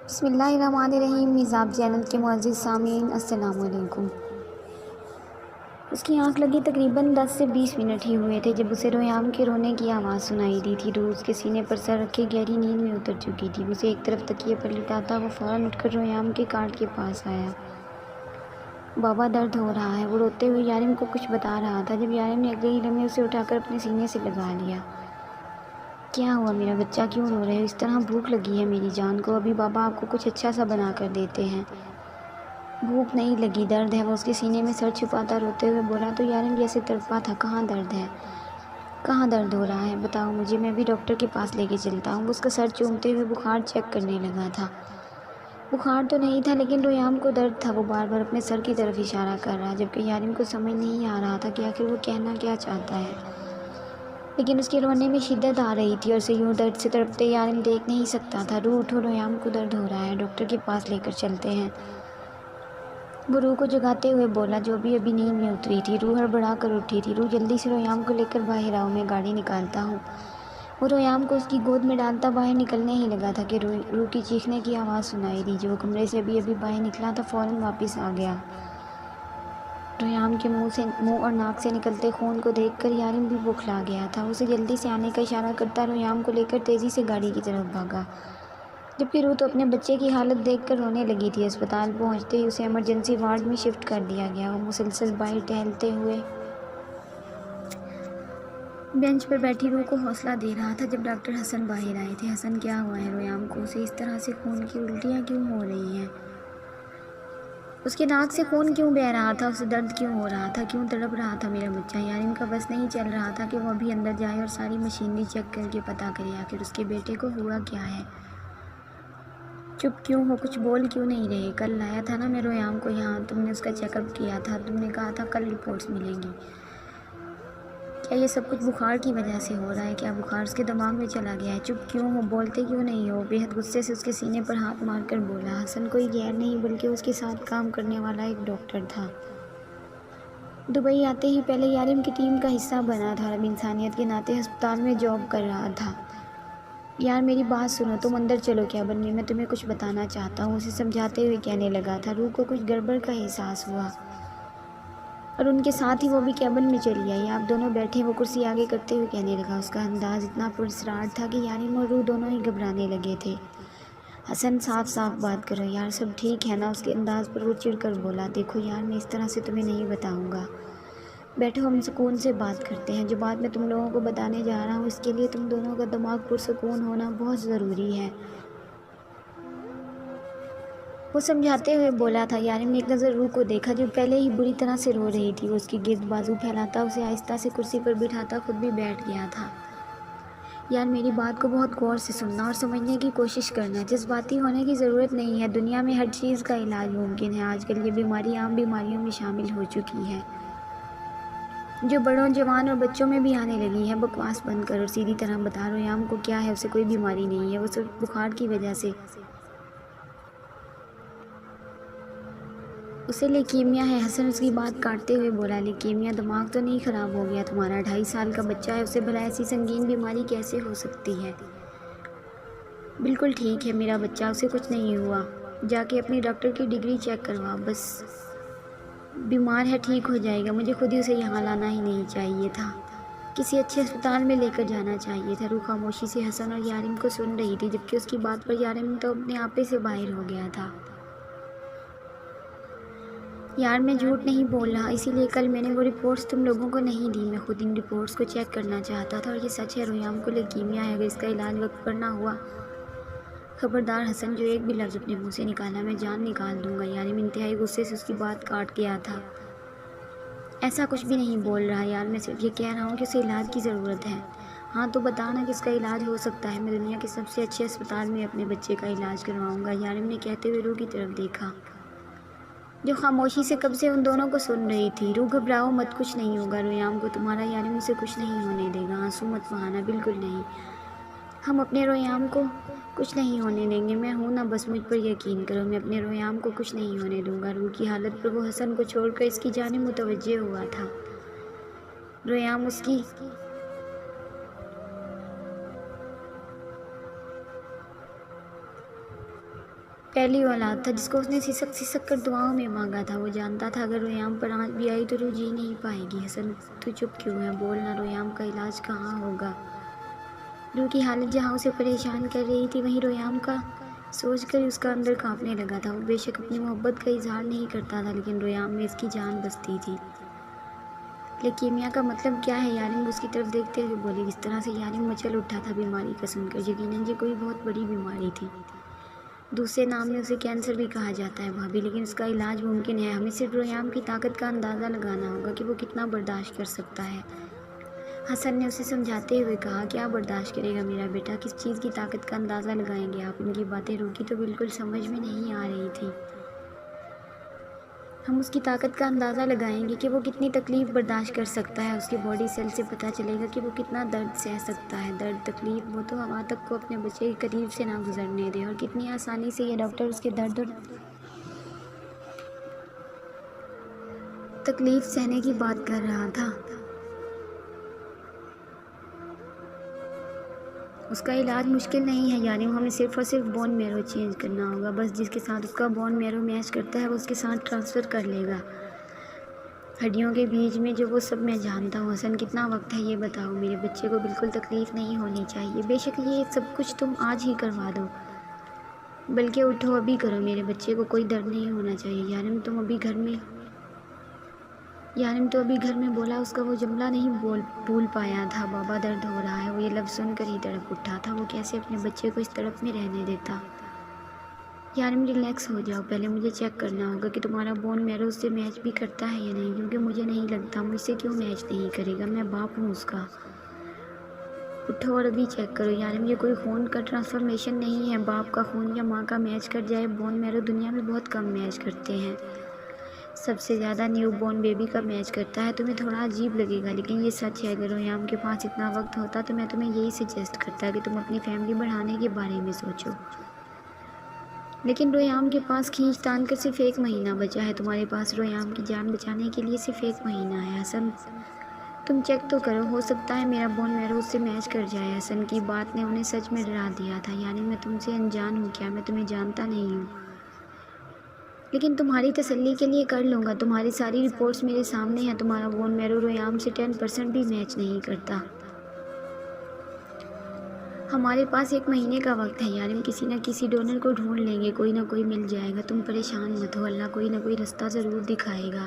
بسم اللہ الرحمن الرحیم۔ میزاب چینل کے معزز سامعین السلام علیکم۔ اس کی آنکھ لگی تقریباً 10 سے 20 منٹ ہی ہوئے تھے جب اسے ریحام کے رونے کی آواز سنائی دی تھی۔ روح اس کے سینے پر سر رکھے گہری نیند میں اتر چکی تھی۔ اسے ایک طرف تکیے پر لٹاتا وہ فوراً اٹھ کر ریحام کے کاٹ کے پاس آیا۔ بابا درد ہو رہا ہے، وہ روتے ہوئے یارم کو کچھ بتا رہا تھا جب یارم نے اگلے ہی لمحے اسے اٹھا کر اپنے سینے سے لگا لیا۔ کیا ہوا میرا بچہ، کیوں رو رہے ہو؟ اس طرح بھوک لگی ہے میری جان کو، ابھی بابا آپ کو کچھ اچھا سا بنا کر دیتے ہیں۔ بھوک نہیں لگی، درد ہے، وہ اس کے سینے میں سر چھپاتا روتے ہوئے بولا تو یارم جیسے تڑپا تھا۔ کہاں درد ہے؟ کہاں درد ہو رہا ہے بتاؤ مجھے، میں بھی ڈاکٹر کے پاس لے کے چلتا ہوں۔ وہ اس کا سر چومتے ہوئے بخار چیک کرنے لگا تھا۔ بخار تو نہیں تھا لیکن ریحام کو درد تھا۔ وہ بار بار اپنے سر کی طرف اشارہ کر رہا جبکہ یارم کو سمجھ نہیں آ رہا تھا کہ آخر وہ کہنا کیا چاہتا ہے، لیکن اس کے رونے میں شدت آ رہی تھی اور اسے یوں درد سے تڑپتے یارم دیکھ نہیں سکتا تھا۔ روح اٹھو، ریحام کو درد ہو رہا ہے، ڈاکٹر کے پاس لے کر چلتے ہیں، وہ روح کو جگاتے ہوئے بولا جو ابھی نیند میں اتری تھی۔ روح ہڑبڑا کر اٹھی تھی۔ روح جلدی سے ریحام کو لے کر باہر آؤ، میں گاڑی نکالتا ہوں۔ وہ ریحام کو اس کی گود میں ڈالتا باہر نکلنے ہی لگا تھا کہ روح کی چیخنے کی آواز سنائی دی۔ جو وہ کمرے سے ابھی باہر نکلا تھا فوراً واپس آ گیا۔ ریحام کے منہ اور ناک سے نکلتے خون کو دیکھ کر یارم بھی بوکھلا گیا تھا۔ اسے جلدی سے آنے کا اشارہ کرتا ریحام کو لے کر تیزی سے گاڑی کی طرف بھاگا جبکہ روح تو اپنے بچے کی حالت دیکھ کر رونے لگی تھی۔ اسپتال پہنچتے ہی اسے ایمرجنسی وارڈ میں شفٹ کر دیا گیا۔ وہ مسلسل باہر ٹہلتے ہوئے بینچ پر بیٹھی روح کو حوصلہ دے رہا تھا جب ڈاکٹر حسن باہر آئے تھے۔ حسن کیا ہوا ہے ریحام کو؟ اسے اس طرح سے خون کی الٹیاں کیوں ہو رہی ہیں؟ اس کے ناک سے خون کیوں بہہ رہا تھا؟ اسے درد کیوں ہو رہا تھا؟ کیوں تڑپ رہا تھا میرا بچہ؟ یارم کا بس نہیں چل رہا تھا کہ وہ ابھی اندر جائے اور ساری مشینری چیک کر کے پتہ کرے آخر اس کے بیٹے کو ہوا کیا ہے۔ چپ کیوں ہو؟ کچھ بول کیوں نہیں رہے؟ کل لایا تھا نا میں ریحام کو یہاں، تم نے اس کا چیک اپ کیا تھا، تم نے کہا تھا کل رپورٹس ملیں گی۔ کیا یہ سب کچھ بخار کی وجہ سے ہو رہا ہے؟ کیا بخار اس کے دماغ میں چلا گیا ہے؟ چپ کیوں ہو؟ بولتے کیوں نہیں ہو؟ بے حد غصے سے اس کے سینے پر ہاتھ مار کر بولا۔ حسن کوئی غیر نہیں بلکہ اس کے ساتھ کام کرنے والا ایک ڈاکٹر تھا۔ دبئی آتے ہی پہلے یارم کی ٹیم کا حصہ بنا تھا اور اب انسانیت کے ناطے ہسپتال میں جاب کر رہا تھا۔ یار میری بات سنو، تم اندر چلو کیبن میں تمہیں کچھ بتانا چاہتا ہوں، اسے سمجھاتے ہوئے کہنے لگا تھا۔ روح کو کچھ گڑبڑ کا احساس ہوا اور ان کے ساتھ ہی وہ بھی کیبن میں چلی آئی۔ آپ دونوں بیٹھے، وہ کرسی آگے کرتے ہوئے کہنے لگا۔ اس کا انداز اتنا پراسرار تھا کہ یارم اور روح دونوں ہی گھبرانے لگے تھے۔ حسن صاف صاف بات کرو یار، سب ٹھیک ہے نا؟ اس کے انداز پر وہ چڑ کر بولا۔ دیکھو یار، میں اس طرح سے تمہیں نہیں بتاؤں گا، بیٹھو ہم سکون سے بات کرتے ہیں۔ جو بات میں تم لوگوں کو بتانے جا رہا ہوں اس کے لیے تم دونوں کا دماغ پرسکون ہونا بہت ضروری ہے، وہ سمجھاتے ہوئے بولا تھا۔ یارم نے ایک نظر روح کو دیکھا جو پہلے ہی بری طرح سے رو رہی تھی۔ وہ اس کے گرد بازو پھیلاتا اسے آہستہ سے کرسی پر بٹھاتا خود بھی بیٹھ گیا تھا۔ یار میری بات کو بہت غور سے سننا اور سمجھنے کی کوشش کرنا، جذباتی ہونے کی ضرورت نہیں ہے، دنیا میں ہر چیز کا علاج ممکن ہے۔ آج کل یہ بیماری عام بیماریوں میں شامل ہو چکی ہے جو بڑوں، جوان اور بچوں میں بھی آنے لگی ہے۔ بکواس بند کر اور سیدھی طرح بتا ریحام کو کیا ہے۔ اسے کوئی بیماری نہیں ہے، وہ صرف بخار کی وجہ سے، اسے لیکیمیا ہے۔ حسن اس کی بات کاٹتے ہوئے بولا۔ لیکیمیا؟ دماغ تو نہیں خراب ہو گیا تمہارا؟ 2.5 سال کا بچہ ہے، اسے بھلا ایسی سنگین بیماری کیسے ہو سکتی ہے؟ بالکل ٹھیک ہے میرا بچہ، اسے کچھ نہیں ہوا، جا کے اپنی ڈاکٹر کی ڈگری چیک کروا، بس بیمار ہے، ٹھیک ہو جائے گا۔ مجھے خود ہی اسے یہاں لانا ہی نہیں چاہیے تھا، کسی اچھے اسپتال میں لے کر جانا چاہیے تھا۔ روح خاموشی سے حسن اور یارم کو سن رہی تھی جبکہ اس کی بات پر یارم تو اپنے آپے سے باہر ہو گیا تھا۔ یار میں جھوٹ نہیں بول رہا، اسی لیے کل میں نے وہ رپورٹس تم لوگوں کو نہیں دی، میں خود ان رپورٹس کو چیک کرنا چاہتا تھا اور یہ سچ ہے، ریحام کو لیکیمیا ہے۔ اگر اس کا علاج وقت پر نہ ہوا، خبردار حسن، جو ایک بھی لفظ اپنے منہ سے نکالا میں جان نکال دوں گا۔ یارم انتہائی غصے سے اس کی بات کاٹ گیا تھا۔ ایسا کچھ بھی نہیں بول رہا یار، میں صرف یہ کہہ رہا ہوں کہ اسے علاج کی ضرورت ہے۔ ہاں تو بتا نا کس کا علاج ہو سکتا ہے، میں دنیا کے سب سے اچھے اسپتال میں اپنے بچے کا علاج کرواؤں گا۔ یارم نے کہتے ہوئے روح کی طرف دیکھا جو خاموشی سے قبل سے ان دونوں کو سن رہی تھی۔ روح گھبراؤ مت، کچھ نہیں ہوگا ریحام کو تمہارا، یارم اسے کچھ نہیں ہونے دے گا، آنسو مت بہانا، بالکل نہیں، ہم اپنے ریحام کو کچھ نہیں ہونے دیں گے، میں ہوں نا، بس مجھ پر یقین کرو، میں اپنے ریحام کو کچھ نہیں ہونے دوں گا۔ روح کی حالت پر وہ حسن کو چھوڑ کر اس کی جانب متوجہ ہوا تھا۔ ریحام اس کی پہلی اولاد تھا جس کو اس نے سسک سسک کر دعاؤں میں مانگا تھا۔ وہ جانتا تھا اگر ریام پر آنچ بھی آئی تو رو جی نہیں پائے گی۔ حسن تو چپ کیوں ہے؟ بولنا، ریام کا علاج کہاں ہوگا؟ رو کی حالت جہاں اسے پریشان کر رہی تھی وہیں ریام کا سوچ کر اس کا اندر کانپنے لگا تھا۔ وہ بے شک اپنی محبت کا اظہار نہیں کرتا تھا لیکن ریام میں اس کی جان بستی تھی۔ لیکیمیا کا مطلب کیا ہے؟ یارم اس کی طرف دیکھتے ہوئے بولی۔ اس طرح سے یارم مچل اٹھا تھا بیماری کا سن کر۔ یقیناً یہ کوئی بہت بڑی بیماری تھی۔ دوسرے نام میں اسے کینسر بھی کہا جاتا ہے بھابھی، لیکن اس کا علاج ممکن ہے۔ ہمیں صرف ریام کی طاقت کا اندازہ لگانا ہوگا کہ وہ کتنا برداشت کر سکتا ہے۔ حسن نے اسے سمجھاتے ہوئے کہا، کیا برداشت کرے گا میرا بیٹا؟ کس چیز کی طاقت کا اندازہ لگائیں گے آپ؟ ان کی باتیں روکی تو بالکل سمجھ میں نہیں آ رہی تھی۔ ہم اس کی طاقت کا اندازہ لگائیں گے کہ وہ کتنی تکلیف برداشت کر سکتا ہے۔ اس کے باڈی سیل سے پتہ چلے گا کہ وہ کتنا درد سہ سکتا ہے۔ درد، تکلیف، وہ تو ہوا تک کو اپنے بچے کے قریب سے نہ گزرنے دے۔ اور کتنی آسانی سے یہ ڈاکٹر اس کے درد اور تکلیف سہنے کی بات کر رہا تھا۔ اس کا علاج مشکل نہیں ہے یارم، ہمیں صرف اور صرف بون میرو چینج کرنا ہوگا۔ بس جس کے ساتھ اس کا بون میرو میچ کرتا ہے وہ اس کے ساتھ ٹرانسفر کر لے گا۔ ہڈیوں کے بیچ میں جو وہ سب میں جانتا ہوں۔ حسن کتنا وقت ہے یہ بتاؤ؟ میرے بچے کو بالکل تکلیف نہیں ہونی چاہیے۔ بے شک یہ سب کچھ تم آج ہی کروا دو، بلکہ اٹھو ابھی کرو۔ میرے بچے کو کوئی درد نہیں ہونا چاہیے۔ یارم تو ابھی گھر میں بولا اس کا وہ جملہ نہیں بھول پایا تھا۔ بابا درد ہو رہا ہے۔ وہ یہ لفظ سن کر ہی تڑپ اٹھا تھا۔ وہ کیسے اپنے بچے کو اس تڑپ میں رہنے دیتا؟ یارم ریلیکس ہو جاؤ، پہلے مجھے چیک کرنا ہوگا کہ تمہارا بون میرو اس سے میچ بھی کرتا ہے یا نہیں، کیونکہ مجھے نہیں لگتا۔ مجھ سے کیوں میچ نہیں کرے گا؟ میں باپ ہوں اس کا۔ اٹھو اور ابھی چیک کرو۔ یارم یہ کوئی خون کا ٹرانسفارمیشن نہیں ہے۔ باپ کا خون یا ماں کا میچ کر جائے بون میرو دنیا میں بہت کم میچ کرتے ہیں۔ سب سے زیادہ نیو بورن بیبی کا میچ کرتا ہے۔ تمہیں تھوڑا عجیب لگے گا لیکن یہ سچ ہے۔ اگر ریام کے پاس اتنا وقت ہوتا تو میں تمہیں یہی سجیسٹ کرتا کہ تم اپنی فیملی بڑھانے کے بارے میں سوچو، لیکن ریام کے پاس کھینچ تان کر صرف 1 مہینہ بچا ہے۔ تمہارے پاس ریام کی جان بچانے کے لیے صرف 1 مہینہ ہے۔ حسن تم چیک تو کرو، ہو سکتا ہے میرا بون میرو اس سے میچ کر جائے۔ حسن کی بات نے انہیں سچ میں ڈرا دیا تھا۔ یعنی میں تم سے انجان ہوں کیا؟ میں تمہیں جانتا نہیں ہوں، لیکن تمہاری تسلی کے لیے کر لوں گا۔ تمہاری ساری رپورٹس میرے سامنے ہیں۔ تمہارا بون میرو ریام سے 10% بھی میچ نہیں کرتا۔ ہمارے پاس 1 مہینے کا وقت ہے یارم، کسی نہ کسی ڈونر کو ڈھونڈ لیں گے، کوئی نہ کوئی مل جائے گا۔ تم پریشان مت ہو، اللہ کوئی نہ کوئی رستہ ضرور دکھائے گا۔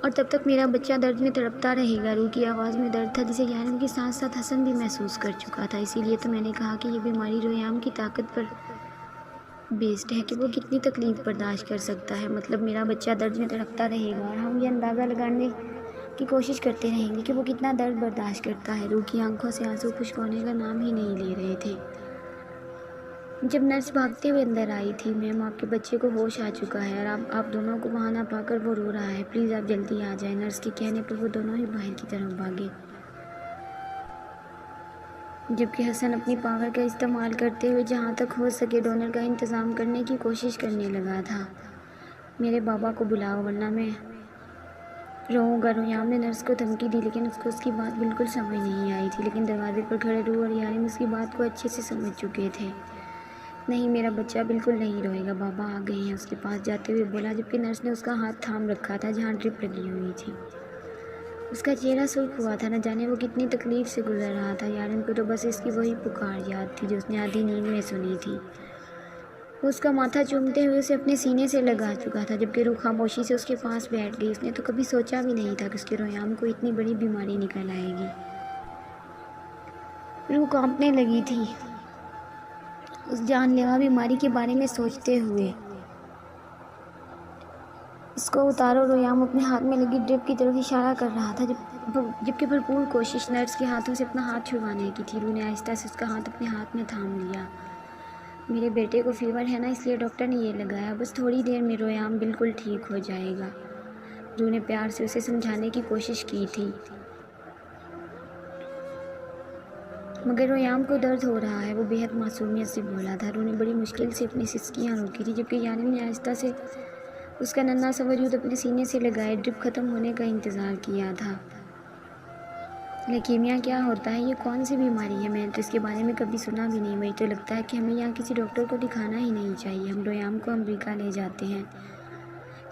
اور تب تک میرا بچہ درد میں تڑپتا رہے گا۔ روح کی آواز میں درد تھا جسے یارم کے ساتھ ساتھ حسن بھی محسوس کر چکا تھا۔ اسی لیے تو میں نے کہا کہ یہ بیماری ریام کی طاقت پر بیسڈ ہے کہ وہ کتنی تکلیف برداشت کر سکتا ہے۔ مطلب میرا بچہ درد میں تڑپتا رہے گا اور ہم یہ اندازہ لگانے کی کوشش کرتے رہیں گے کہ وہ کتنا درد برداشت کرتا ہے۔ روح کی آنکھوں سے آنسو خشک ہونے کا نام ہی نہیں لے رہے تھے۔ جب نرس بھاگتے ہوئے اندر آئی تھی، میم آپ کے بچے کو ہوش آ چکا ہے اور آپ دونوں کو وہاں نہ پا کر وہ رو رہا ہے، پلیز آپ جلدی آ جائیں۔ نرس کے کہنے پر وہ دونوں ہی باہر کی طرف بھاگے، جبکہ حسن اپنی پاور کا استعمال کرتے ہوئے جہاں تک ہو سکے ڈونر کا انتظام کرنے کی کوشش کرنے لگا تھا۔ میرے بابا کو بلاؤ ورنہ میں روؤں گا، ریام نے نرس کو دھمکی دی، لیکن اس کو اس کی بات بالکل سمجھ نہیں آئی تھی۔ لیکن دروازے پر کھڑے روح اور یارم اس کی بات کو اچھے سے سمجھ چکے تھے۔ نہیں، میرا بچہ بالکل نہیں روئے گا، بابا آ گئے ہیں، اس کے پاس جاتے ہوئے بولا، جبکہ نرس نے اس کا ہاتھ تھام رکھا تھا جہاں ڈرپ لگی ہوئی تھی۔ اس کا چہرہ سرخ ہوا تھا، نہ جانے وہ کتنی تکلیف سے گزر رہا تھا۔ یارم کو تو بس اس کی وہی پکار یاد تھی جو اس نے آدھی نیند میں سنی تھی۔ وہ اس کا ماتھا چومتے ہوئے اسے اپنے سینے سے لگا چکا تھا، جبکہ روح خاموشی سے اس کے پاس بیٹھ گئی۔ اس نے تو کبھی سوچا بھی نہیں تھا کہ اس کے ریام کو اتنی بڑی بیماری نکل آئے گی۔ روح کانپنے لگی تھی اس جان لیوا بیماری کے بارے میں سوچتے ہوئے۔ اس کو اتارو، ریام اپنے ہاتھ میں لگی ڈرپ کی طرف اشارہ کر رہا تھا، جبکہ بھرپور کوشش نرس کے ہاتھوں سے اپنا ہاتھ چھڑوانے کی تھی۔ روح نے آہستہ سے اس کا ہاتھ اپنے ہاتھ میں تھام لیا۔ میرے بیٹے کو فیور ہے نا، اس لیے ڈاکٹر نے یہ لگایا، بس تھوڑی دیر میں ریام بالکل ٹھیک ہو جائے گا۔ روح نے پیار سے اسے سمجھانے کی کوشش کی تھی، مگر ریام کو درد ہو رہا ہے، وہ بے حد معصومیت سے بولا تھا۔ روح نے بڑی مشکل سے اپنی سسکیاں روکی تھی، جبکہ یارم نے آہستہ سے اس کا ننھا سا وجود اپنے سینے سے لگائے ڈرپ ختم ہونے کا انتظار کیا تھا۔ لیکیمیا کیا ہوتا ہے؟ یہ کون سی بیماری ہے؟ میں نے تو اس کے بارے میں کبھی سنا بھی نہیں. مجھے تو لگتا ہے کہ ہمیں یہاں کسی ڈاکٹر کو دکھانا ہی نہیں چاہیے. ہم ریحام کو امریکہ لے جاتے ہیں.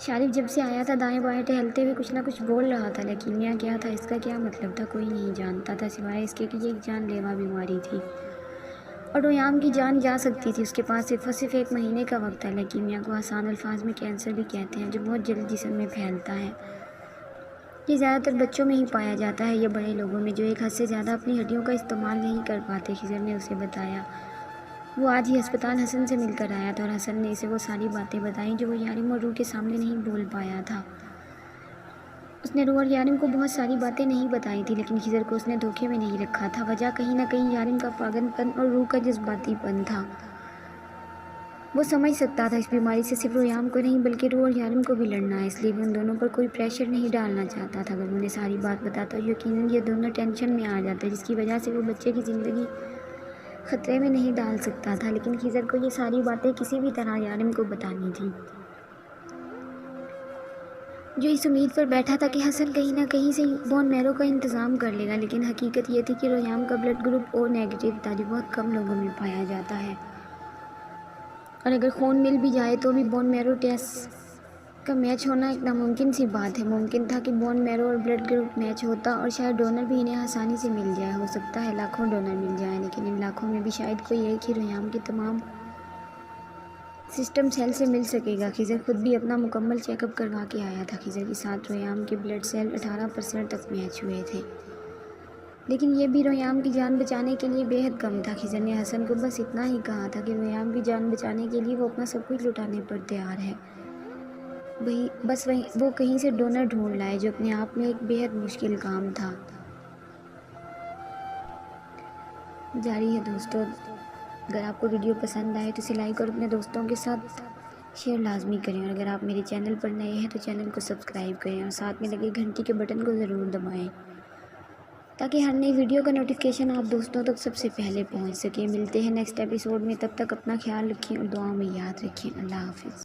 شارف جب سے آیا تھا دائیں بائیں ٹہلتے ہوئے کچھ نہ کچھ بول رہا تھا. لیکیمیا کیا تھا؟ اس کا کیا مطلب تھا؟ کوئی نہیں جانتا تھا سوائے اس کے کہ یہ ایک جان لیوا بیماری تھی اور ریحام کی جان جا سکتی تھی. اس کے پاس صرف اور صرف 1 مہینے کا وقت تھا. لیکیمیا کو آسان الفاظ میں کینسر بھی کہتے ہیں جو بہت جلد جسم میں پھیلتا ہے. یہ زیادہ تر بچوں میں ہی پایا جاتا ہے یا بڑے لوگوں میں جو ایک حد سے زیادہ اپنی ہڈیوں کا استعمال نہیں کر پاتے. خضر نے اسے بتایا. وہ آج ہی ہسپتال حسن سے مل کر آیا تھا اور حسن نے اسے وہ ساری باتیں بتائیں جو وہ یارم اور روح کے سامنے نہیں بول پایا تھا. اس نے روح اور یارم کو بہت ساری باتیں نہیں بتائی تھی لیکن خضر کو اس نے دھوکے میں نہیں رکھا تھا. وجہ کہیں نہ کہیں یارم کا پاگل پن اور روح کا جذباتی پن تھا. وہ سمجھ سکتا تھا اس بیماری سے صرف ریحام کو نہیں بلکہ روح اور یارم کو بھی لڑنا ہے. اس لیے وہ ان دونوں پر کوئی پریشر نہیں ڈالنا چاہتا تھا. اگر انہیں ساری بات بتاتا تو یقیناً یہ دونوں ٹینشن میں آ جاتے جس کی وجہ سے وہ بچے کی زندگی خطرے میں نہیں ڈال سکتا تھا. لیکن خضر کو یہ ساری باتیں کسی بھی طرح یارم کو بتانی تھی جو اس امید پر بیٹھا تھا کہ حسن کہیں نہ کہیں سے بون میرو کا انتظام کر لے گا. لیکن حقیقت یہ تھی کہ ریحام کا بلڈ گروپ او نیگیٹو تھا جو بہت کم لوگوں میں پایا جاتا ہے اور اگر خون مل بھی جائے تو بھی بون میرو ٹیسٹ کا میچ ہونا ایک ناممکن سی بات ہے. ممکن تھا کہ بون میرو اور بلڈ گروپ میچ ہوتا اور شاید ڈونر بھی انہیں آسانی سے مل جائے. ہو سکتا ہے لاکھوں ڈونر مل جائیں لیکن ان لاکھوں میں بھی شاید کوئی ایک ہی ریحام کے تمام سسٹم سیل سے مل سکے گا. خضر خود بھی اپنا مکمل چیک اپ کروا کے آیا تھا. خضر کے ساتھ ریحام کے بلڈ سیل 18% تک میچ ہوئے تھے لیکن یہ بھی ریحام کی جان بچانے کے لیے بے حد کم تھا. خضر نے حسن کو بس اتنا ہی کہا تھا کہ ریحام کی جان بچانے کے لیے وہ اپنا سب کچھ لٹانے پر تیار ہے. وہ کہیں سے ڈونر ڈھونڈ لائے جو اپنے آپ میں ایک بے حد مشکل کام تھا. جاری ہے دوستوں. اگر آپ کو ویڈیو پسند آئے تو اسے لائک اور اپنے دوستوں کے ساتھ شیئر لازمی کریں اور اگر آپ میرے چینل پر نئے ہیں تو چینل کو سبسکرائب کریں اور ساتھ میں لگے گھنٹی کے بٹن کو ضرور دبائیں تاکہ ہر نئی ویڈیو کا نوٹیفیکیشن آپ دوستوں تک سب سے پہلے پہنچ سکے. ملتے ہیں نیکسٹ ایپیسوڈ میں. تب تک اپنا خیال رکھیں اور دعاؤں میں یاد رکھیں. اللہ حافظ.